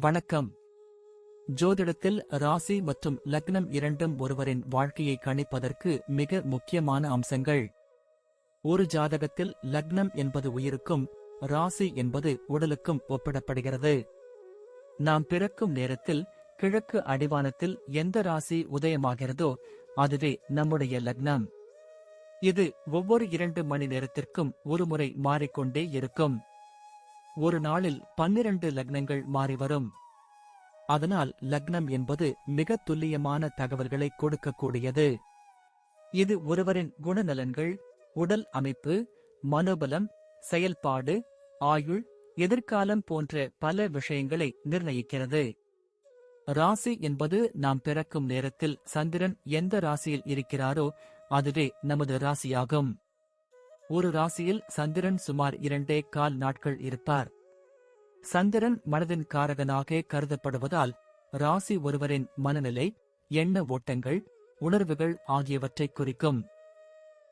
வணக்கம். ஜோதிடத்தில் ராசி மற்றும் லக்னம் இரண்டும் ஒருவரின் வாழ்க்கையை கணிப்பதற்கு மிக முக்கியமான அம்சங்கள். ஒரு ஜாதகத்தில் லக்னம் என்பது உயிருக்கும், ராசி என்பது உடலுக்கும் ஒப்பிடப்படுகிறது. நாம் பிறக்கும் நேரத்தில் கிழக்கு அடிவானத்தில் எந்த ராசி உதயமாகிறதோ அதுவே நம்முடைய லக்னம். இது ஒவ்வொரு 2 மணி நேரத்திற்கும் ஒருமுறை மாறிக்கொண்டே இருக்கும். ஒரு நாளில் 12 லக்னங்கள் மாறிவரும். அதனால் லக்னம் என்பது மிக துல்லியமான தகவல்களை கொடுக்கக்கூடியது. இது ஒருவரின் குணநலன்கள், உடல் அமைப்பு, மனோபலம், செயல்பாடு, ஆயுள், எதிர்காலம் போன்ற பல விஷயங்களை நிர்ணயிக்கிறது. ராசி என்பது நாம் பிறக்கும் நேரத்தில் சந்திரன் எந்த ராசியில் இருக்கிறாரோ அதுவே நமது ராசியாகும். ஒரு ராசியில் சந்திரன் சுமார் 2.25 நாட்கள் இருப்பார். சந்திரன் மனதின் காரகனாக கருதப்படுவதால் ராசி ஒருவரின் மனநிலை, எண்ண ஓட்டங்கள், உணர்வுகள் ஆகியவற்றை குறிக்கும்.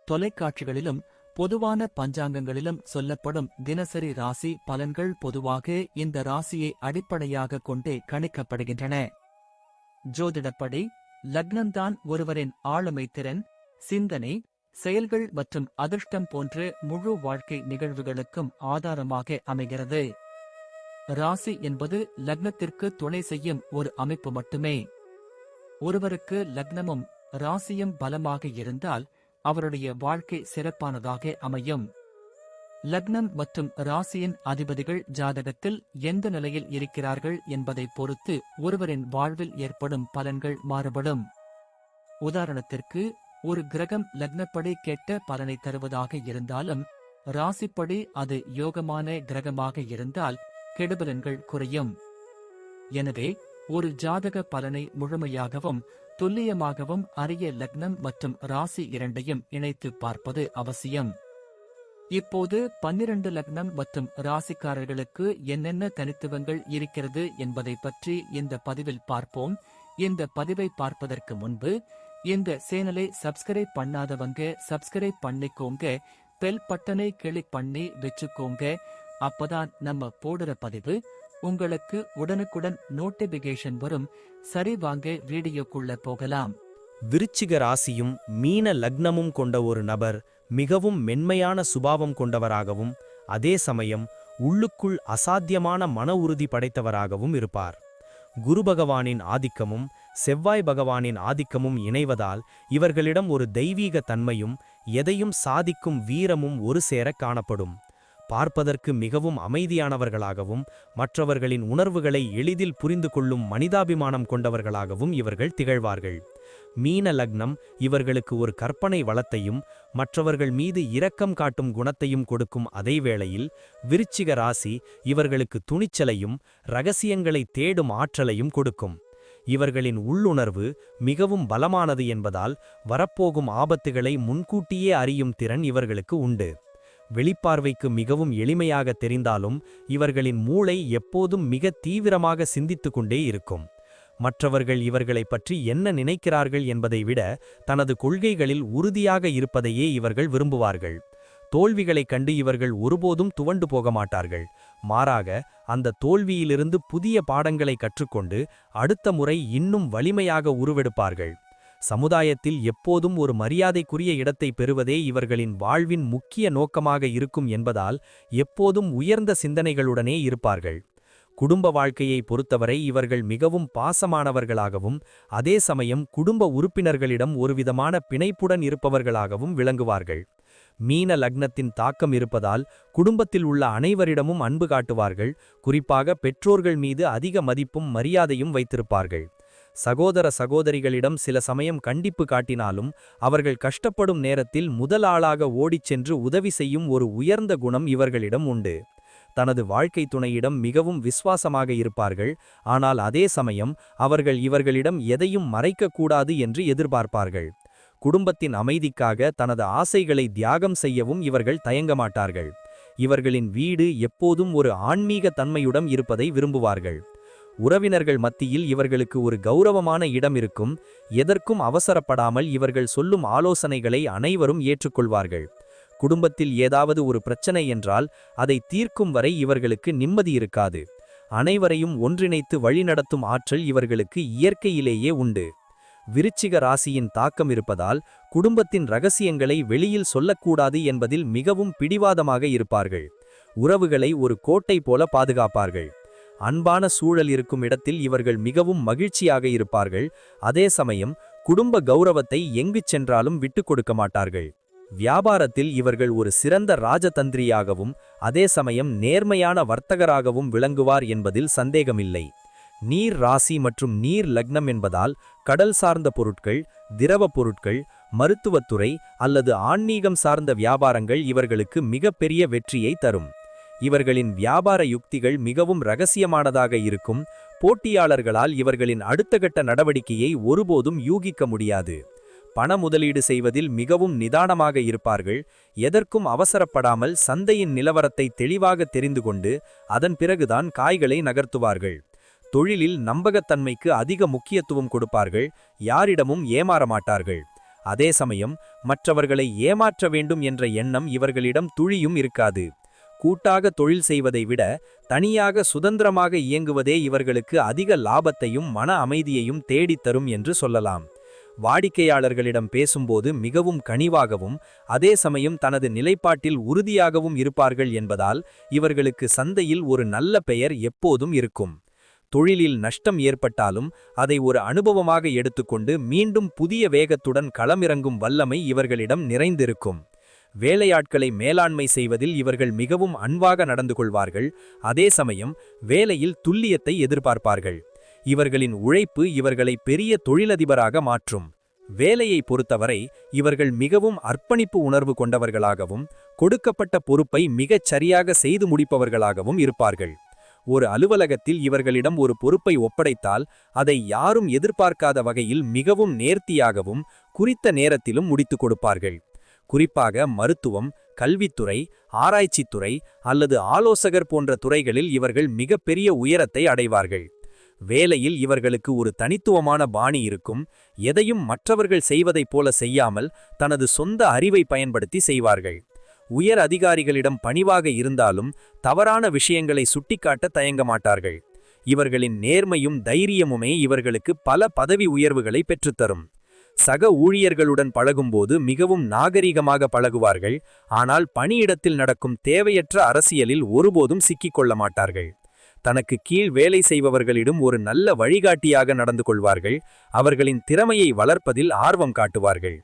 தொலைக்காட்சிகளிலும் பொதுவான பஞ்சாங்கங்களிலும் சொல்லப்படும் தினசரி ராசி பலன்கள் பொதுவாக இந்த ராசியை அடிப்படையாக கொண்டே கணிக்கப்படுகின்றன. ஜோதிடப்படி லக்னம்தான் ஒருவரின் ஆளுமை திறன், சிந்தனை, செயல்கள் மற்றும் அதிர்ஷ்டம் போன்ற முழு வாழ்க்கை நிகழ்வுகளுக்கும் ஆதாரமாக அமைகிறது. ராசி என்பது லக்னத்திற்கு துணை செய்யும் ஒரு அமைப்பு மட்டுமே. ஒருவருக்கு லக்னமும் ராசியும் பலமாக இருந்தால் அவருடைய வாழ்க்கை சிறப்பானதாக அமையும். லக்னம் மற்றும் ராசியின் அதிபதிகள் ஜாதகத்தில் எந்த நிலையில் இருக்கிறார்கள் என்பதை பொறுத்து ஒருவரின் வாழ்வில் ஏற்படும் பலன்கள் மாறுபடும். உதாரணத்திற்கு, ஒரு கிரகம் லக்னப்படி கெட்ட பலனை தருவதாக இருந்தாலும் ராசிப்படி அது யோகமான கிரகமாக இருந்தால் கெடுபலன்கள் குறையும். எனவே ஒரு ஜாதக பலனை முழுமையாகவும் துல்லியமாகவும் அறிய லக்னம் மற்றும் ராசி இரண்டையும் இணைத்து பார்ப்பது அவசியம். இப்போது 12 லக்னம் மற்றும் ராசிக்காரர்களுக்கு என்னென்ன தனித்துவங்கள் இருக்கிறது என்பதை பற்றி இந்த பதிவில் பார்ப்போம். இந்த பதிவை பார்ப்பதற்கு முன்பு இந்த சேனலை சப்ஸ்கிரைப் பண்ணாதவங்க சப்ஸ்கிரைப் பண்ணிக்கோங்க, பெல் பட்டனை கிளிக் பண்ணி வச்சுக்கோங்க. அப்பதான் நம்ம போடுற பதிவு உங்களுக்கு உடனுக்குடன் நோட்டிபிகேஷன் வரும். சரி, வாங்க வீடியோக்குள்ள போகலாம். விருச்சிக ராசியும் மீன லக்னமும் கொண்ட ஒரு நபர் மிகவும் மென்மையான சுபாவம் கொண்டவராகவும் அதே சமயம் உள்ளுக்குள் அசாத்தியமான மன உறுதி படைத்தவராகவும் இருப்பார். குரு பகவானின் ஆதிக்கமும் செவ்வாய் பகவானின் ஆதிக்கமும் இணைவதால் இவர்களிடம் ஒரு தெய்வீக தன்மையும் எதையும் சாதிக்கும் வீரமும் ஒரு சேர காணப்படும். பார்ப்பதற்கு மிகவும் அமைதியானவர்களாகவும் மற்றவர்களின் உணர்வுகளை எளிதில் புரிந்து கொள்ளும் மனிதாபிமானம் கொண்டவர்களாகவும் இவர்கள் திகழ்வார்கள். மீன லக்னம் இவர்களுக்கு ஒரு கற்பனை வளத்தையும் மற்றவர்கள் மீது இரக்கம் காட்டும் குணத்தையும் கொடுக்கும். அதே வேளையில் விருச்சிக ராசி இவர்களுக்கு துணிச்சலையும் இரகசியங்களை தேடும் ஆற்றலையும் கொடுக்கும். இவர்களின் உள்ளுணர்வு மிகவும் பலமானது என்பதால் வரப்போகும் ஆபத்துகளை முன்கூட்டியே அறியும் திறன் இவர்களுக்கு உண்டு. வெளிப்பார்வைக்கு மிகவும் எளிமையாக தெரிந்தாலும் இவர்களின் மூளை எப்போதும் மிக தீவிரமாக சிந்தித்து கொண்டே இருக்கும். மற்றவர்கள் இவர்களை பற்றி என்ன நினைக்கிறார்கள் என்பதை விட தனது கொள்கைகளில் உறுதியாக இருப்பதையே இவர்கள் விரும்புவார்கள். தோல்விகளைக் கண்டு இவர்கள் ஒருபோதும் துவண்டு போக மாட்டார்கள். மாறாக அந்த தோல்வியிலிருந்து புதிய பாடங்களை கற்றுக்கொண்டு அடுத்த முறை இன்னும் வலிமையாக உருவெடுப்பார்கள். சமுதாயத்தில் எப்போதும் ஒரு மரியாதைக்குரிய இடத்தை பெறுவதே இவர்களின் வாழ்வின் முக்கிய நோக்கமாக இருக்கும் என்பதால் எப்போதும் உயர்ந்த சிந்தனைகளுடனே இருப்பார்கள். குடும்ப வாழ்க்கையை பொறுத்தவரை இவர்கள் மிகவும் பாசமானவர்களாகவும் அதே சமயம் குடும்ப உறுப்பினர்களிடம் ஒருவிதமான பிணைப்புடன் இருப்பவர்களாகவும் விளங்குவார்கள். மீன லக்னத்தின் தாக்கம் இருப்பதால் குடும்பத்தில் உள்ள அனைவரிடமும் அன்பு காட்டுவார்கள். குறிப்பாக பெற்றோர்கள் மீது அதிக மதிப்பும் மரியாதையும் வைத்திருப்பார்கள். சகோதர சகோதரிகளிடம் சில சமயம் கண்டிப்பு காட்டினாலும் அவர்கள் கஷ்டப்படும் நேரத்தில் முதல் ஆளாக ஓடிச் சென்று உதவி செய்யும் ஒரு உயர்ந்த குணம் இவர்களிடம் உண்டு. தனது வாழ்க்கை துணையிடம் மிகவும் விசுவாசமாக இருப்பார்கள். ஆனால் அதே சமயம் அவர்கள் இவர்களிடம் எதையும் மறைக்கக்கூடாது என்று எதிர்பார்ப்பார்கள். குடும்பத்தின் அமைதிக்காக தனது ஆசைகளை தியாகம் செய்யவும் இவர்கள் தயங்க மாட்டார்கள். இவர்களின் வீடு எப்போதும் ஒரு ஆன்மீக தன்மையுடன் இருப்பதை விரும்புவார்கள். உறவினர்கள் மத்தியில் இவர்களுக்கு ஒரு கௌரவமான இடம் இருக்கும். எதற்கும் அவசரப்படாமல் இவர்கள் சொல்லும் ஆலோசனைகளை அனைவரும் ஏற்றுக்கொள்வார்கள். குடும்பத்தில் ஏதாவது ஒரு பிரச்சனை என்றால் அதை தீர்க்கும் வரை இவர்களுக்கு நிம்மதி இருக்காது. அனைவரையும் ஒன்றிணைத்து வழிநடத்தும் ஆற்றல் இவர்களுக்கு இயற்கையிலேயே உண்டு. விருச்சிக ராசியின் தாக்கம் இருப்பதால் குடும்பத்தின் ரகசியங்களை வெளியில் சொல்லக்கூடாது என்பதில் மிகவும் பிடிவாதமாக இருப்பார்கள். உறவுகளை ஒரு கோட்டை போல பாதுகாப்பார்கள். அன்பான சூழல் இருக்கும் இடத்தில் இவர்கள் மிகவும் மகிழ்ச்சியாக இருப்பார்கள். அதே சமயம் குடும்ப கௌரவத்தை எங்கு சென்றாலும் விட்டுக் கொடுக்க மாட்டார்கள். வியாபாரத்தில் இவர்கள் ஒரு சிறந்த ராஜதந்திரியாகவும் அதே சமயம் நேர்மையான வர்த்தகராகவும் விளங்குவார் என்பதில் சந்தேகமில்லை. நீர் ராசி மற்றும் நீர் லக்னம் என்பதால் கடல் சார்ந்த பொருட்கள், திரவப் பொருட்கள், மருத்துவத்துறை அல்லது ஆன்மீகம் சார்ந்த வியாபாரங்கள் இவர்களுக்கு மிகப்பெரிய வெற்றியை தரும். இவர்களின் வியாபார யுக்திகள் மிகவும் இரகசியமானதாக இருக்கும். போட்டியாளர்களால் இவர்களின் அடுத்த கட்ட நடவடிக்கையை ஒருபோதும் யூகிக்க முடியாது. பண முதலீடு செய்வதில் மிகவும் நிதானமாக இருப்பார்கள். எதற்கும் அவசரப்படாமல் சந்தையின் நிலவரத்தை தெளிவாக தெரிந்து கொண்டு அதன் பிறகுதான் காய்களை நகர்த்துவார்கள். தொழிலில் நம்பகத்தன்மைக்கு அதிக முக்கியத்துவம் கொடுப்பார்கள். யாரிடமும் ஏமாறமாட்டார்கள். அதே சமயம் மற்றவர்களை ஏமாற்ற வேண்டும் என்ற எண்ணம் இவர்களிடம் துளியும் இருக்காது. கூட்டாக தொழில் செய்வதை விட தனியாக சுதந்திரமாக இயங்குவதே இவர்களுக்கு அதிக லாபத்தையும் மன அமைதியையும் தேடித்தரும் என்று சொல்லலாம். வாடிக்கையாளர்களிடம் பேசும்போது மிகவும் கனிவாகவும் அதே சமயம் தனது நிலைப்பாட்டில் உறுதியாகவும் இருப்பார்கள் என்பதால் இவர்களுக்கு சந்தையில் ஒரு நல்ல பெயர் எப்போதும் இருக்கும். தொழிலில் நஷ்டம் ஏற்பட்டாலும் அதை ஒரு அனுபவமாக எடுத்துக்கொண்டு மீண்டும் புதிய வேகத்துடன் களமிறங்கும் வல்லமை இவர்களிடம் நிறைந்திருக்கும். வேலையாட்களை மேலாண்மை செய்வதில் இவர்கள் மிகவும் அன்பாக நடந்து கொள்வார்கள். அதே சமயம் வேலையில் துல்லியத்தை எதிர்பார்ப்பார்கள். இவர்களின் உழைப்பு இவர்களை பெரிய தொழிலதிபராக மாற்றும். வேலையை பொறுத்தவரை இவர்கள் மிகவும் அர்ப்பணிப்பு உணர்வு கொண்டவர்களாகவும் கொடுக்கப்பட்ட பொறுப்பை மிகச் சரியாக செய்து முடிப்பவர்களாகவும் இருப்பார்கள். ஒரு அலுவலகத்தில் இவர்களிடம் ஒரு பொறுப்பை ஒப்படைத்தால் அதை யாரும் எதிர்பார்க்காத வகையில் மிகவும் நேர்த்தியாகவும் குறித்த நேரத்திலும் முடித்துக் கொடுப்பார்கள். குறிப்பாக மருத்துவம், கல்வித்துறை, ஆராய்ச்சித்துறை அல்லது ஆலோசகர் போன்ற துறைகளில் இவர்கள் மிகப்பெரிய உயரத்தை அடைவார்கள். வேலையில் இவர்களுக்கு ஒரு தனித்துவமான பாணி இருக்கும். எதையும் மற்றவர்கள் செய்வதைப் போல செய்யாமல் தனது சொந்த அறிவை பயன்படுத்தி செய்வார்கள். உயர் அதிகாரிகளிடம் பணிவாக இருந்தாலும் தவறான விஷயங்களை சுட்டிக்காட்ட தயங்க மாட்டார்கள். இவர்களின் நேர்மையும் தைரியமுமே இவர்களுக்கு பல பதவி உயர்வுகளை பெற்றுத்தரும். சக ஊழியர்களுடன் பழகும்போது மிகவும் நாகரிகமாக பழகுவார்கள். ஆனால் பணியிடத்தில் நடக்கும் தேவையற்ற அரசியலில் ஒருபோதும் சிக்கிக்கொள்ள மாட்டார்கள். தனக்கு கீழ் வேலை செய்பவர்களிடம் ஒரு நல்ல வழிகாட்டியாக நடந்து கொள்வார்கள். அவர்களின் திறமையை வளர்ப்பதில் ஆர்வம் காட்டுவார்கள்.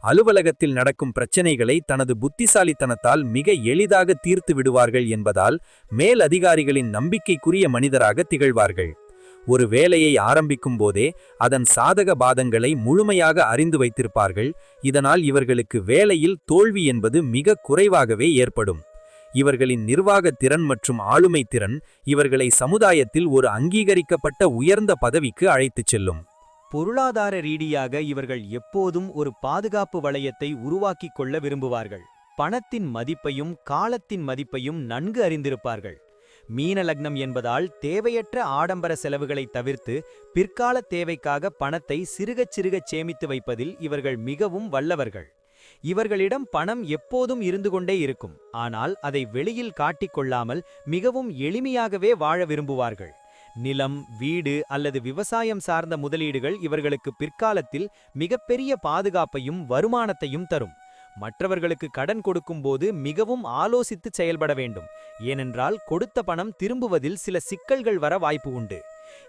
அலுவலகத்தில் நடக்கும் பிரச்சனைகளை தனது புத்திசாலித்தனத்தால் மிக எளிதாக தீர்த்து விடுவார்கள் என்பதால் மேல் அதிகாரிகளின் நம்பிக்கைக்குரிய மனிதராக திகழ்வார்கள். ஒரு வேலையை ஆரம்பிக்கும் போதே அதன் சாதக பாதங்களை முழுமையாக அறிந்து வைத்திருப்பார்கள். இதனால் இவர்களுக்கு வேலையில் தோல்வி என்பது மிக குறைவாகவே ஏற்படும். இவர்களின் நிர்வாக திறன் மற்றும் ஆளுமை திறன் இவர்களை சமுதாயத்தில் ஒரு அங்கீகரிக்கப்பட்ட உயர்ந்த பதவிக்கு அழைத்துச் செல்லும். பொருளாதார ரீதியாக இவர்கள் எப்போதும் ஒரு பாதுகாப்பு வளையத்தை உருவாக்கிக் கொள்ள விரும்புவார்கள். பணத்தின் மதிப்பையும் காலத்தின் மதிப்பையும் நன்கு அறிந்திருப்பார்கள். மீன லக்னம் என்பதால் தேவையற்ற ஆடம்பர செலவுகளை தவிர்த்து பிற்கால தேவைக்காக பணத்தை சிறுகச் சிறுகச் சேமித்து வைப்பதில் இவர்கள் மிகவும் வல்லவர்கள். இவர்களிடம் பணம் எப்போதும் இருந்து கொண்டே இருக்கும். ஆனால் அதை வெளியில் காட்டிக்கொள்ளாமல் மிகவும் எளிமையாகவே வாழ விரும்புவார்கள். நிலம், வீடு அல்லது விவசாயம் சார்ந்த முதலீடுகள் இவர்களுக்கு பிற்காலத்தில் மிகப்பெரிய பாதுகாப்பையும் வருமானத்தையும் தரும். மற்றவர்களுக்கு கடன் கொடுக்கும்போது மிகவும் ஆலோசித்து செயல்பட வேண்டும். ஏனென்றால் கொடுத்த பணம் திரும்புவதில் சில சிக்கல்கள் வர வாய்ப்பு உண்டு.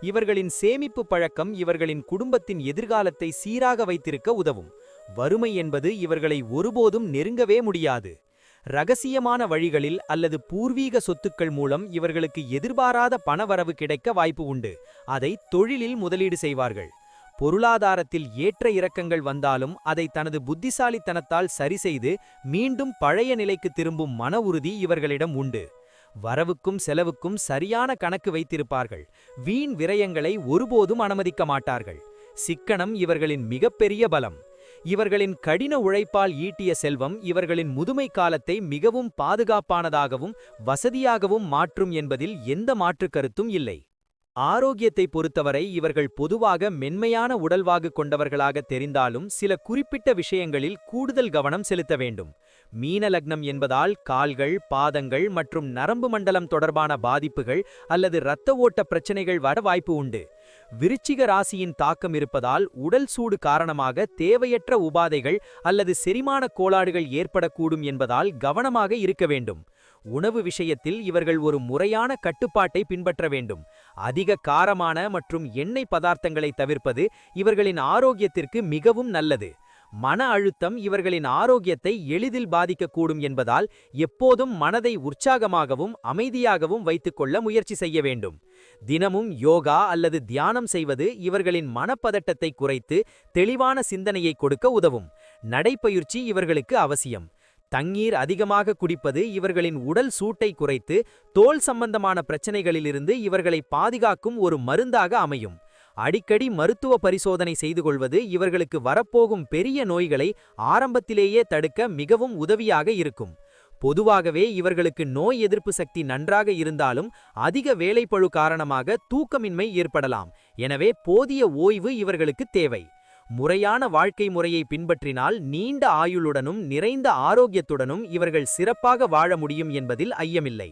இவர்களின் சேமிப்பு பழக்கம் இவர்களின் குடும்பத்தின் எதிர்காலத்தை சீராக வைத்திருக்க உதவும். வறுமை என்பது இவர்களை ஒருபோதும் நெருங்கவே முடியாது. இரகசியமான வழிகளில் அல்லது பூர்வீக சொத்துக்கள் மூலம் இவர்களுக்கு எதிர்பாராத பணவரவு கிடைக்க வாய்ப்பு உண்டு. அதை தொழிலில் முதலீடு செய்வார்கள். பொருளாதாரத்தில் ஏற்ற இறக்கங்கள் வந்தாலும் அதை தனது புத்திசாலித்தனத்தால் சரிசெய்து மீண்டும் பழைய நிலைக்கு திரும்பும் மன உறுதி இவர்களிடம் உண்டு. வரவுக்கும் செலவுக்கும் சரியான கணக்கு வைத்திருப்பார்கள். வீண் விரயங்களை ஒருபோதும் அனுமதிக்க மாட்டார்கள். சிக்கனம் இவர்களின் மிகப்பெரிய பலம். இவர்களின் கடின உழைப்பால் ஈட்டிய செல்வம் இவர்களின் முதுமை காலத்தை மிகவும் பாதுகாப்பானதாகவும் வசதியாகவும் மாற்றும் என்பதில் எந்த மாற்றுக் கருத்தும் இல்லை. ஆரோக்கியத்தை பொறுத்தவரை இவர்கள் பொதுவாக மென்மையான உடல்வாகு கொண்டவர்களாக தெரிந்தாலும் சில குறிப்பிட்ட விஷயங்களில் கூடுதல் கவனம் செலுத்த வேண்டும். மீன லக்னம் என்பதால் கால்கள், பாதங்கள் மற்றும் நரம்பு மண்டலம் தொடர்பான பாதிப்புகள் அல்லது இரத்த ஓட்ட பிரச்சனைகள் வர வாய்ப்பு உண்டு. விருச்சிக ராசியின் தாக்கம் இருப்பதால் உடல் சூடு காரணமாக தேவையற்ற உபாதைகள் அல்லது செரிமான கோளாறுகள் ஏற்படக்கூடும் என்பதால் கவனமாக இருக்க வேண்டும். உணவு விஷயத்தில் இவர்கள் ஒரு முறையான கட்டுப்பாட்டை பின்பற்ற வேண்டும். அதிக காரமான மற்றும் எண்ணெய் பதார்த்தங்களை தவிர்ப்பது இவர்களின் ஆரோக்கியத்திற்கு மிகவும் நல்லது. மன அழுத்தம் இவர்களின் ஆரோக்கியத்தை எளிதில் பாதிக்கக்கூடும் என்பதால் எப்போதும் மனதை உற்சாகமாகவும் அமைதியாகவும் வைத்துக்கொள்ள முயற்சி செய்ய வேண்டும். தினமும் யோகா அல்லது தியானம் செய்வது இவர்களின் மனப்பதட்டத்தை குறைத்து தெளிவான சிந்தனையை கொடுக்க உதவும். நடைப்பயிற்சி இவர்களுக்கு அவசியம். தண்ணீர் அதிகமாக குடிப்பது இவர்களின் உடல் சூட்டை குறைத்து தோல் சம்பந்தமான பிரச்சனைகளிலிருந்து இவர்களை பாதுகாக்கும் ஒரு மருந்தாக அமையும். அடிக்கடி மருத்துவ பரிசோதனை செய்து கொள்வது இவர்களுக்கு வரப்போகும் பெரிய நோய்களை ஆரம்பத்திலேயே தடுக்க மிகவும் உதவியாக இருக்கும். பொதுவாகவே இவர்களுக்கு நோய் எதிர்ப்பு சக்தி நன்றாக இருந்தாலும் அதிக வேலைப்பளு காரணமாக தூக்கமின்மை ஏற்படலாம். எனவே போதிய ஓய்வு இவர்களுக்கு தேவை. முறையான வாழ்க்கை முறையை பின்பற்றினால் நீண்ட ஆயுளுடனும் நிறைந்த ஆரோக்கியத்துடனும் இவர்கள் சிறப்பாக வாழ முடியும் என்பதில் ஐயமில்லை.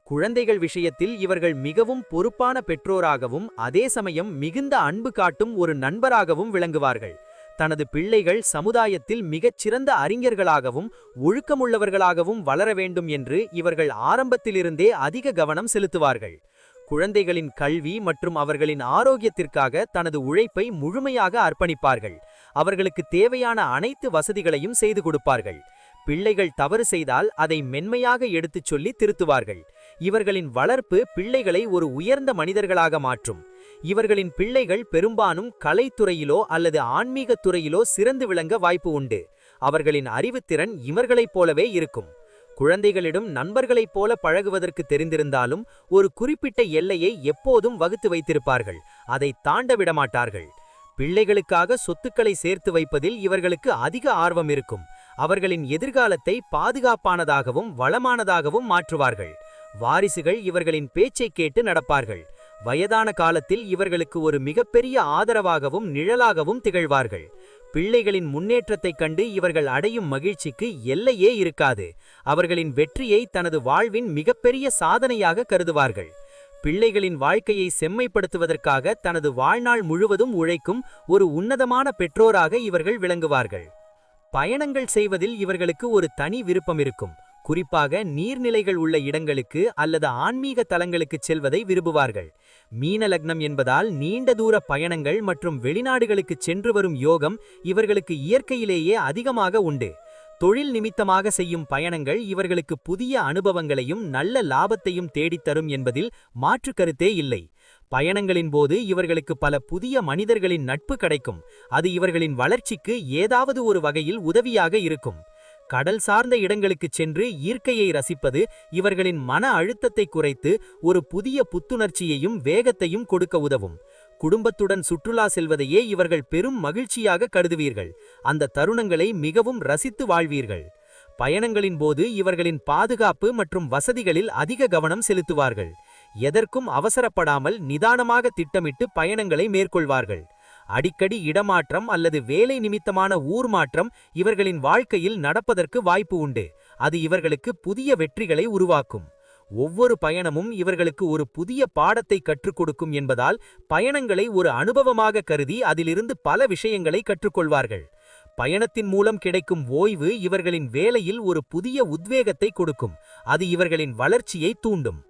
குழந்தைகள் விஷயத்தில் இவர்கள் மிகவும் பொறுப்பான பெற்றோராகவும் அதே சமயம் மிகுந்த அன்பு காட்டும் ஒரு நண்பராகவும் விளங்குவார்கள். தனது பிள்ளைகள் சமுதாயத்தில் மிகச்சிறந்த அறிஞர்களாகவும் ஒழுக்கமுள்ளவர்களாகவும் வளர வேண்டும் என்று இவர்கள் ஆரம்பத்திலிருந்தே அதிக கவனம் செலுத்துவார்கள். குழந்தைகளின் கல்வி மற்றும் அவர்களின் ஆரோக்கியத்திற்காக தனது உழைப்பை முழுமையாக அர்ப்பணிப்பார்கள். அவர்களுக்கு தேவையான அனைத்து வசதிகளையும் செய்து கொடுப்பார்கள். பிள்ளைகள் தவறு செய்தால் அதை மென்மையாக எடுத்துச் சொல்லி திருத்துவார்கள். இவர்களின் வளர்ப்பு பிள்ளைகளை ஒரு உயர்ந்த மனிதர்களாக மாற்றும். இவர்களின் பிள்ளைகள் பெரும்பாலும் கலைத்துறையிலோ அல்லது ஆன்மீகத் துறையிலோ சிறந்து விளங்க வாய்ப்பு உண்டு. அவர்களின் அறிவுத்திறன் இவர்களைப் போலவே இருக்கும். குழந்தைகளிடம் நண்பர்களைப் போல பழகுவதற்கு தெரிந்திருந்தாலும் ஒரு குறிப்பிட்ட எல்லையை எப்போதும் வகுத்து வைத்திருப்பார்கள். அதை தாண்ட விடமாட்டார்கள். பிள்ளைகளுக்காக சொத்துக்களை சேர்த்து வைப்பதில் இவர்களுக்கு அதிக ஆர்வம் இருக்கும். அவர்களின் எதிர்காலத்தை பாதுகாப்பானதாகவும் வளமானதாகவும் மாற்றுவார்கள். வாரிசுகள் இவர்களின் பேச்சை கேட்டு நடப்பார்கள். வயதான காலத்தில் இவர்களுக்கு ஒரு மிகப்பெரிய ஆதரவாகவும் நிழலாகவும் திகழ்வார்கள். பிள்ளைகளின் முன்னேற்றத்தைக் கண்டு இவர்கள் அடையும் மகிழ்ச்சிக்கு எல்லையே இருக்காது. அவர்களின் வெற்றியை தனது வாழ்வின் மிகப்பெரிய சாதனையாக கருதுவார்கள். பிள்ளைகளின் வாழ்க்கையை செம்மைப்படுத்துவதற்காக தனது வாழ்நாள் முழுவதும் உழைக்கும் ஒரு உன்னதமான பெற்றோராக இவர்கள் விளங்குவார்கள். பயணங்கள் செய்வதில் இவர்களுக்கு ஒரு தனி விருப்பம் இருக்கும். குறிப்பாக நீர்நிலைகள் உள்ள இடங்களுக்கு அல்லது ஆன்மீக தலங்களுக்கு செல்வதை விரும்புவார்கள். மீன லக்னம் என்பதால் நீண்ட தூர பயணங்கள் மற்றும் வெளிநாடுகளுக்கு சென்று வரும் யோகம் இவர்களுக்கு இயற்கையிலேயே அதிகமாக உண்டு. தொழில் நிமித்தமாக செய்யும் பயணங்கள் இவர்களுக்கு புதிய அனுபவங்களையும் நல்ல லாபத்தையும் தேடித்தரும் என்பதில் மாற்று கருத்தே இல்லை. பயணங்களின் போது இவர்களுக்கு பல புதிய மனிதர்களின் நட்பு கிடைக்கும். அது இவர்களின் வளர்ச்சிக்கு ஏதாவது ஒரு வகையில் உதவியாக இருக்கும். கடல் சார்ந்த இடங்களுக்கு சென்று இயற்கையை ரசிப்பது இவர்களின் மன அழுத்தத்தை குறைத்து ஒரு புதிய புத்துணர்ச்சியையும் வேகத்தையும் கொடுக்க உதவும். குடும்பத்துடன் சுற்றுலா செல்வதையே இவர்கள் பெரும் மகிழ்ச்சியாக கருதுவீர்கள். அந்த தருணங்களை மிகவும் ரசித்து வாழ்வீர்கள். பயணங்களின் போது இவர்களின் பாதுகாப்பு மற்றும் வசதிகளில் அதிக கவனம் செலுத்துவார்கள். எதற்கும் அவசரப்படாமல் நிதானமாக திட்டமிட்டு பயணங்களை மேற்கொள்வார்கள். அடிக்கடி இடமாற்றம் அல்லது வேலை நிமித்தமான ஊர் மாற்றம் இவர்களின் வாழ்க்கையில் நடப்பதற்கு வாய்ப்பு உண்டு. அது இவர்களுக்கு புதிய வெற்றிகளை உருவாக்கும். ஒவ்வொரு பயணமும் இவர்களுக்கு ஒரு புதிய பாடத்தை கற்றுக் கொடுக்கும் என்பதால் பயணங்களை ஒரு அனுபவமாக கருதி அதிலிருந்து பல விஷயங்களை கற்றுக்கொள்வார்கள். பயணத்தின் மூலம் கிடைக்கும் ஓய்வு இவர்களின் வேலையில் ஒரு புதிய உத்வேகத்தை கொடுக்கும். அது இவர்களின் வளர்ச்சியை தூண்டும்.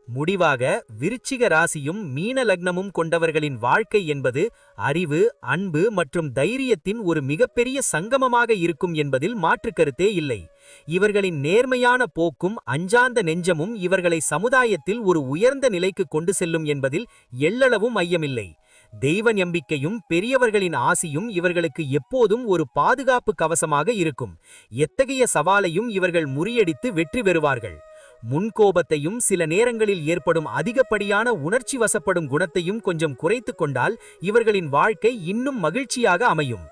முடிவாக விருச்சிக ராசியும் மீன லக்னமும் கொண்டவர்களின் வாழ்க்கை என்பது அறிவு, அன்பு மற்றும் தைரியத்தின் ஒரு மிகப்பெரிய சங்கமமாக இருக்கும் என்பதில் மாற்று கருத்தே இல்லை. இவர்களின் நேர்மையான போக்கும் அஞ்சாந்த நெஞ்சமும் இவர்களை சமுதாயத்தில் ஒரு உயர்ந்த நிலைக்கு கொண்டு செல்லும் என்பதில் எள்ளளவும் ஐயமில்லை. தெய்வ நம்பிக்கையும் பெரியவர்களின் ஆசியும் இவர்களுக்கு எப்போதும் ஒரு பாதுகாப்பு கவசமாக இருக்கும். எத்தகைய சவாலையும் இவர்கள் முறியடித்து வெற்றி பெறுவார்கள். முன்கோபத்தையும் சில நேரங்களில் ஏற்படும் அதிகப்படியான உணர்ச்சி வசப்படும் குணத்தையும் கொஞ்சம் குறைத்து கொண்டால் இவர்களின் வாழ்க்கை இன்னும் மகிழ்ச்சியாக அமையும்.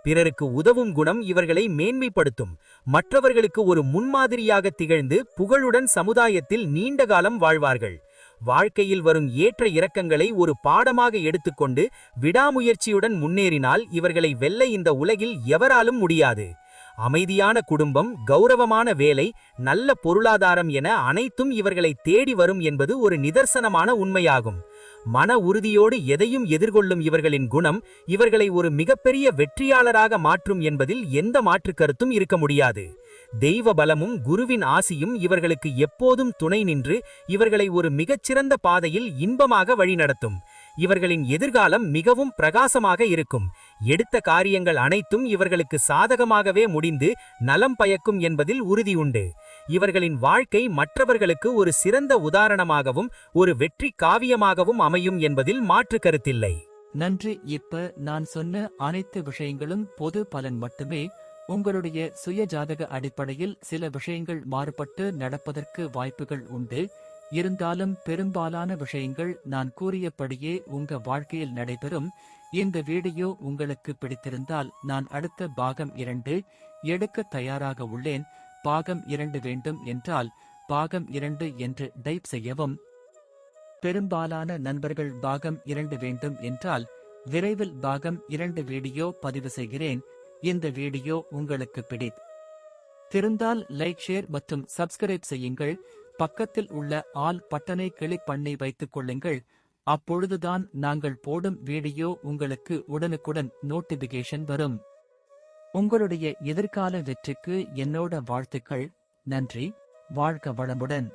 பிறருக்கு உதவும் குணம் இவர்களை மேன்மைப்படுத்தும். மற்றவர்களுக்கு ஒரு முன்மாதிரியாக திகழ்ந்து புகழுடன் சமுதாயத்தில் நீண்ட காலம் வாழ்வார்கள். வாழ்க்கையில் வரும் ஏற்ற இறக்கங்களை ஒரு பாடமாக எடுத்துக்கொண்டு விடாமுயற்சியுடன் முன்னேறினால் இவர்களை வெல்ல இந்த உலகில் எவராலும் முடியாது. அமைதியான குடும்பம், கௌரவமான வேலை, நல்ல பொருளாதாரம் என அனைத்தும் இவர்களை தேடி வரும் என்பது ஒரு நிதர்சனமான உண்மையாகும். மன உறுதியோடு எதையும் எதிர்கொள்ளும் இவர்களின் குணம் இவர்களை ஒரு மிகப்பெரிய வெற்றியாளராக மாற்றும் என்பதில் எந்த மாற்று கருத்தும் இருக்க முடியாது. தெய்வ பலமும் குருவின் ஆசியும் இவர்களுக்கு எப்போதும் துணை நின்று இவர்களை ஒரு மிகச்சிறந்த பாதையில் இன்பமாக வழிநடத்தும். இவர்களின் எதிர்காலம் மிகவும் பிரகாசமாக இருக்கும். எடுத்த காரியங்கள் அனைத்தும் இவர்களுக்கு சாதகமாகவே முடிந்து நலம் பயக்கும் என்பதில் உறுதியுண்டு. இவர்களின் வாழ்க்கை மற்றவர்களுக்கு ஒரு சிறந்த உதாரணமாகவும் ஒரு வெற்றி காவியமாகவும் அமையும் என்பதில் மாற்று கருத்தில்லை. நன்றி. இப்ப நான் சொன்ன அனைத்து விஷயங்களும் பொது பலன் மட்டுமே. உங்களுடைய சுய ஜாதக அடிப்படையில் சில விஷயங்கள் மாறுபட்டு நடப்பதற்கு வாய்ப்புகள் உண்டு. இருந்தாலும் பெரும்பாலான விஷயங்கள் நான் கூறியபடியே உங்க வாழ்க்கையில் நடைபெறும். இந்த வீடியோ உங்களுக்கு பிடித்திருந்தால் நான் அடுத்த பாகம் 2 எடுக்க தயாராக உள்ளேன். பாகம் 2 வேண்டும் என்றால் பாகம் 2 என்று டைப் செய்யவும். பெரும்பாலான நண்பர்கள் பாகம் 2 வேண்டும் என்றால் விரைவில் பாகம் 2 வீடியோ பதிவு செய்கிறேன். இந்த வீடியோ உங்களுக்கு பிடித்திருந்தால் லைக், ஷேர் மற்றும் சப்ஸ்கிரைப் செய்யுங்கள். பக்கத்தில் உள்ள ஆல் பட்டனை கிளிக் பண்ணி வைத்துக் கொள்ளுங்கள். அப்பொழுதுதான் நாங்கள் போடும் வீடியோ உங்களுக்கு உடனுக்குடன் நோட்டிபிகேஷன் வரும். உங்களுடைய எதிர்கால வெற்றிக்கு என்னோட வாழ்த்துக்கள். நன்றி. வாழ்க வளமுடன்.